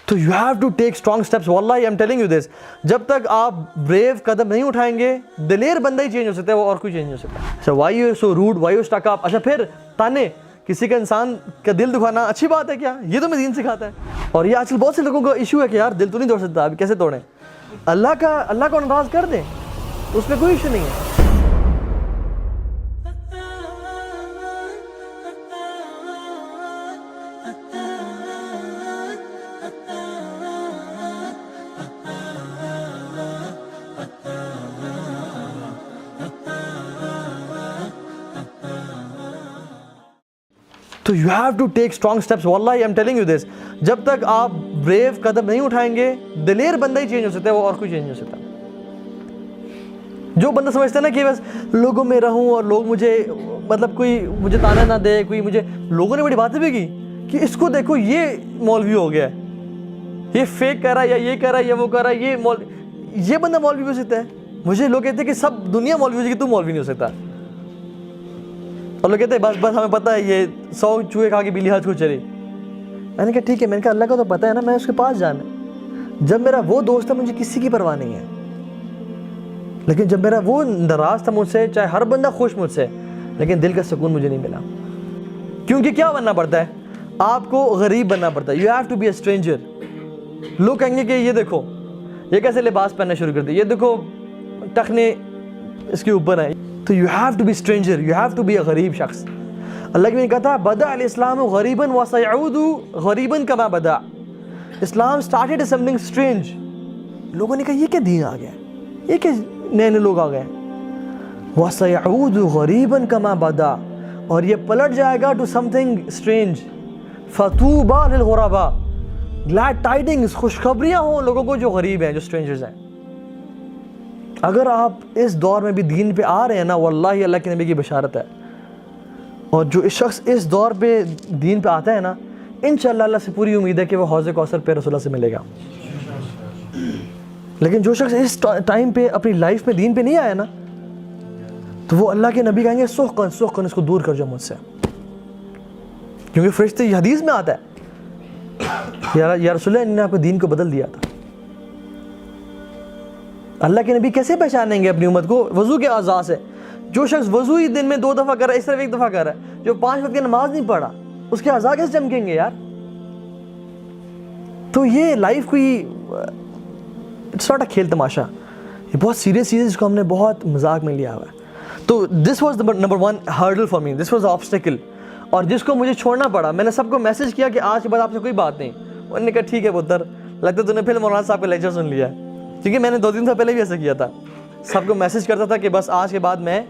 تو you have to take strong steps. واللہ I am telling you this, جب تک آپ بریو قدم نہیں اٹھائیں گے, دلیر بندہ ہی چینج ہو سکتا ہے, وہ اور کوئی چینج نہیں ہو سکتا. اچھا why you so rude, why you stick up. اچھا پھر تانے, کسی کا انسان کا دل دکھانا اچھی بات ہے کیا؟ یہ تو میں دین سکھاتا ہے. اور یہ آج کل بہت سے لوگوں کا ایشو ہے کہ یار دل تو نہیں توڑ سکتا, ابھی کیسے توڑیں؟ اللہ کو ناراض کر دیں, اس میں کوئی ایشو نہیں ہے. تو you have to take strong steps. واللہ I am telling you this, جب تک آپ بریو قدم نہیں اٹھائیں گے, دلیر بندہ ہی چینج ہو سکتا ہے, وہ اور کوئی چینج نہیں ہو سکتا. جو بندہ سمجھتا ہے نا کہ بس لوگوں میں رہوں اور لوگ مجھے مطلب کوئی مجھے تانا نہ دے, کوئی مجھے, لوگوں نے بڑی باتیں بھی کی کہ اس کو دیکھو یہ مولوی ہو گیا ہے, یہ فیک کر رہا ہے, یا یہ کر رہا ہے, یا وہ کر رہا ہے, یہ بندہ مولوی ہو سکتا ہے. مجھے لوگ کہتے ہیں کہ سب دنیا مولوی ہو جائے گی, تو مولوی نہیں ہو سکتا. اور لوگ کہتے ہیں بس ہمیں پتہ ہے یہ 100 چوہے کھا کے بلی ہاتھ کو چلی. میں نے کہا ٹھیک ہے, میں نے کہا اللہ کا تو پتہ ہے نا, میں اس کے پاس جانا ہے. جب میرا وہ دوست ہے مجھے کسی کی پرواہ نہیں ہے, لیکن جب میرا وہ ناراض تھا مجھ سے, چاہے ہر بندہ خوش مجھ سے, لیکن دل کا سکون مجھے نہیں ملا. کیونکہ کیا بننا پڑتا ہے, آپ کو غریب بننا پڑتا ہے. You have to be a stranger. لوگ کہیں گے کہ یہ دیکھو یہ کیسے لباس پہننا شروع کر دیا, یہ دیکھو ٹخنے اس کے اوپر ہیں. تو you have to be stranger, you have to be a غریب شخص. اللہ نے کہا تھا بدأ الاسلام غریبا وسيعود غریبا كما بدأ. اسلام started as something strange. لوگوں نے کہا یہ کیا دین آ گیا, یہ کیا نئے نئے لوگ آ گئے. وسيعود غریبا كما بدأ, اور یہ پلٹ جائے گا to something strange. فطوبى للغرباء, glad tidings, خوشخبریاں ہوں لوگوں کو جو غریب ہیں, جو strangers ہیں. اگر آپ اس دور میں بھی دین پہ آ رہے ہیں نا, واللہ اللہ کے نبی کی بشارت ہے. اور جو اس شخص اس دور پہ دین پہ آتا ہے نا, انشاءاللہ اللہ سے پوری امید ہے کہ وہ حوض کوثر پہ رسول اللہ سے ملے گا. لیکن جو شخص اس ٹائم پہ اپنی لائف میں دین پہ نہیں آیا نا, تو وہ اللہ کے نبی کہیں گے سحقاً سحقاً, اس کو دور کر جاؤ مجھ سے. کیونکہ فرشتے یہ حدیث میں آتا ہے یا رسول اللہ نے آپ کو دین کو بدل دیا تھا. اللہ کے نبی کیسے پہچانیں گے اپنی امت کو؟ وضو کے اعضاء سے. جو شخص وضو ہی دن میں 2 دفعہ کر رہا ہے, اس طرف 1 دفعہ کر رہا ہے, جو 5 وقت کی نماز نہیں پڑھا, اس کے اعضاء کیسے چمکیں گے یار؟ تو یہ لائف کوئی اٹس ناٹ اے کھیل تماشا, یہ بہت سیریس چیز ہے جس کو ہم نے بہت مذاق میں لیا ہوا ہے. تو this was number 1 hurdle for me, this was obstacle. اور جس کو مجھے چھوڑنا پڑا, میں نے سب کو میسج کیا کہ آج کے بعد آپ سے کوئی بات نہیں. انہوں نے کہا ٹھیک ہے پتر, لگتا ہے تو نے پھر مولانا صاحب کا لیکچر سن لیا ہے. کیونکہ میں نے 2 دن سے پہلے بھی ایسا کیا تھا, سب کو میسج کرتا تھا کہ بس آج کے بعد میں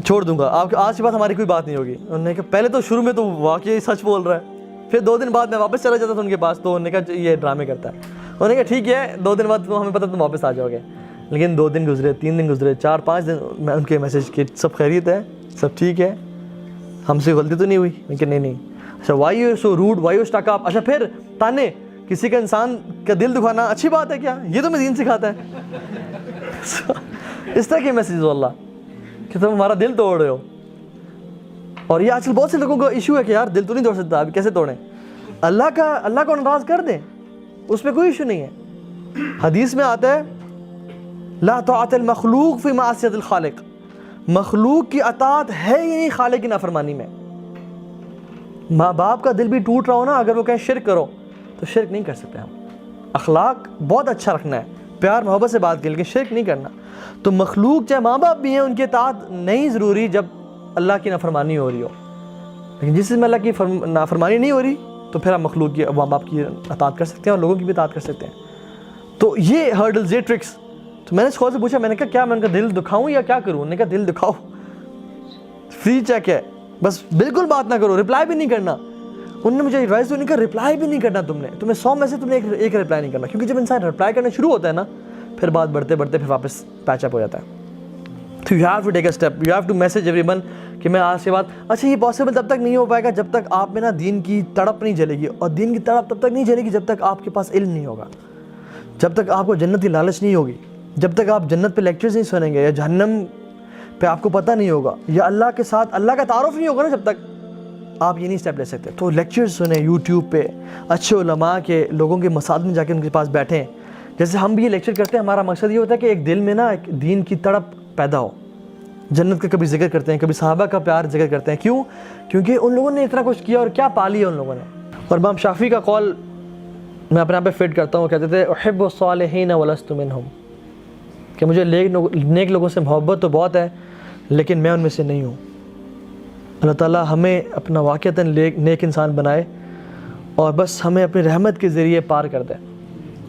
چھوڑ دوں گا, آپ آج کے بعد ہماری کوئی بات نہیں ہوگی. انہوں نے کہا پہلے تو شروع میں تو واقعی سچ بول رہا ہے, پھر 2 دن بعد میں واپس چلا جاتا تھا ان کے پاس, تو انہوں نے کہا یہ ڈرامے کرتا ہے. انہوں نے کہا ٹھیک ہے 2 دن بعد ہمیں پتہ تم واپس آ جاؤ گے. لیکن 2 دن گزرے, 3 دن گزرے, 4-5 دن, میں ان کے میسج کی سب خیریت ہے, سب ٹھیک ہے, ہم سے غلطی تو نہیں ہوئی؟ میں کہ نہیں. اچھا why you so rude, why you stick up. اچھا پھر تانے, کسی کا انسان کا دل دکھانا اچھی بات ہے کیا؟ یہ تو میں دین سکھاتا ہے. اس طرح کے میسیج واللہ کہ تم ہمارا دل توڑ رہے ہو. اور یہ آج کل بہت سے لوگوں کا ایشو ہے کہ یار دل تو نہیں توڑ سکتا, ابھی کیسے توڑیں؟ اللہ کو ناراض کر دیں, اس میں کوئی ایشو نہیں ہے. حدیث میں آتا ہے لا طاعت المخلوق فی معصیت الخالق, مخلوق کی اطاعت ہے ہی نہیں خالق کی نافرمانی میں. ماں باپ کا دل بھی ٹوٹ رہا ہو نا, اگر وہ کہیں شرک کرو تو شرک نہیں کر سکتے ہم. اخلاق بہت اچھا رکھنا ہے, پیار محبت سے بات کی, لیکن شرک نہیں کرنا. تو مخلوق چاہے ماں باپ بھی ہیں, ان کی اطاعت نہیں ضروری جب اللہ کی نافرمانی ہو رہی ہو. لیکن جس میں اللہ کی نافرمانی نہیں ہو رہی, تو پھر آپ مخلوق کی, ماں باپ کی اطاعت کر سکتے ہیں اور لوگوں کی بھی اطاعت کر سکتے ہیں. تو یہ ہرڈلز, یہ ٹرکس. تو میں نے اسکول سے پوچھا, میں نے کہا کیا میں ان کا دل دکھاؤں یا کیا کروں؟ انہوں نے کہا دل دکھاؤ, فری چیک ہے, بس بالکل بات نہ کرو, رپلائی بھی نہیں کرنا. انہوں نے مجھے ایڈوائس دی, انہوں نے کہا رپلائی بھی نہیں کرنا تمہیں 100 میں سے تم نے ایک رپلائی نہیں کرنا, کیونکہ جب انسان رپلائی کرنا شروع ہوتا ہے نا, پھر بات بڑھتے بڑھتے پھر واپس پیچ اپ ہو جاتا ہے. تو you have to take a step, you have to message everyone کہ میں آج کے بعد. اچھا یہ پاسبل تب تک نہیں ہو پائے گا جب تک آپ میں نا دین کی تڑپ نہیں جلے گی, اور دین کی تڑپ تب تک نہیں جلے گی جب تک آپ کے پاس علم نہیں ہوگا, جب تک آپ کو جنت کی لالچ نہیں ہوگی, جب تک آپ جنت پہ لیکچرز نہیں سنیں گے, یا جہنم پہ آپ کو پتہ نہیں ہوگا, یا اللہ کے ساتھ اللہ کا تعارف نہیں ہوگا نا جب تک, آپ یہ نہیں اسٹیپ لے سکتے. تو لیکچرز سنیں یوٹیوب پہ, اچھے علماء کے, لوگوں کے مساجد میں جا کے ان کے پاس بیٹھیں. جیسے ہم بھی یہ لیکچر کرتے ہیں, ہمارا مقصد یہ ہوتا ہے کہ ایک دل میں نا ایک دین کی تڑپ پیدا ہو. جنت کا کبھی ذکر کرتے ہیں, کبھی صحابہ کا پیار ذکر کرتے ہیں. کیوں؟ کیونکہ ان لوگوں نے اتنا کچھ کیا اور کیا پا لیا ان لوگوں نے. اور امام شافعی کا قول میں اپنے آپ پہ فٹ کرتا ہوں, کہتے تھے احب الصالحین ولست منہم, کہ مجھے نیک لوگوں سے محبت تو بہت ہے لیکن میں ان میں سے نہیں ہوں. اللہ تعالیٰ ہمیں اپنا واقعتاً نیک انسان بنائے اور بس ہمیں اپنی رحمت کے ذریعے پار کر دے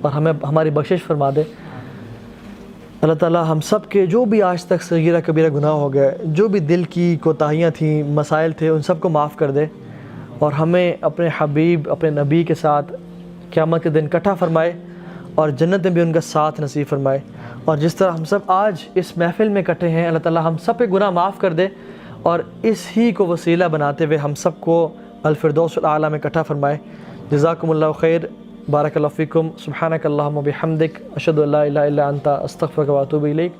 اور ہمیں ہماری بخشش فرما دے. اللہ تعالیٰ ہم سب کے جو بھی آج تک صغیرہ کبیرہ گناہ ہو گئے, جو بھی دل کی کوتاہیاں تھیں, مسائل تھے, ان سب کو معاف کر دے اور ہمیں اپنے حبیب, اپنے نبی کے ساتھ قیامت کے دن اکٹھا فرمائے اور جنت میں بھی ان کا ساتھ نصیب فرمائے. اور جس طرح ہم سب آج اس محفل میں اکٹھے ہیں, اللہ تعالیٰ ہم سب پہ گناہ معاف کر دے اور اس ہی کو وسیلہ بناتے ہوئے ہم سب کو الفردوس الاعلیٰ میں اکٹھا فرمائے. جزاکم اللہ خیر, بارک اللہ فیکم, سبحانک اللہم و بحمدک, اشہد ان لا الہ الا انت, استغفرک و اتوب الیک.